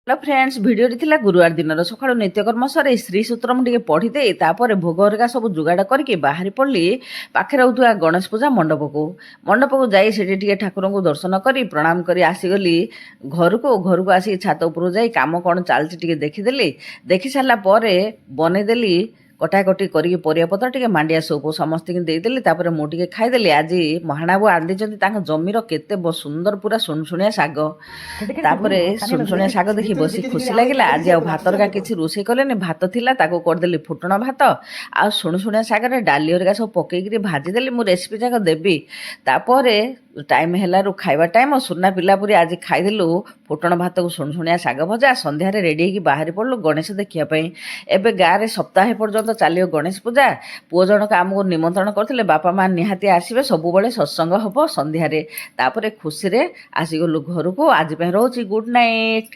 Hello friends भिडियोटी थिला गुरुवार दिन सकाळु नित्यकर्म सरे श्री सूत्र मुझे पढ़ी दे तापर भोग हरिका सब जुगाड़ करके बाहरी पड़ी पाखे रोथुआ गणेश पूजा मंडप को जाई सेठी टिके ठाकुर को दर्शन करी प्रणाम करी आसीगली घर को आसी छात उपर जाई काम कौन चलती टिके देखीदेली देखी सारा पर बनईदेली कटाकटी करके परियापत्र टिके मांडिया सूप समस्त देदेली तापर मुझे खाईदेली। आज महानाबू आंदी जमीर केते सुंदर पूरा सुनसुनिया शाग तापर सुनसुनिया शाग देखी बसी खुशी लगे। आज आ भातर किसी रोसे कले भात थिला ताको करदेली फुटण भात आ सुनसुनिया शागर डाली हरिका सब पकईकरी भाजीदेली। मु रेसिपी जाक देवी तापर टाइम है खाଇବା टाइम सुना पिलापुरी आज खाईदेलु फुटण भात को सुनसुनिया शाग भजा। संध्यारे रेडी होगी बाहरी पड़लु गणेश देखापी। एवं गाँव में सप्ताहे पर्यंत चलो गणेश पूजा पुओ जनक आमको निमंत्रण करते बापा माँ निहाती आसवे सबुबले सत्संग हम संध्यारे तापर खुशी रे आसीगलु घर को। आज रोची गुड नाइट।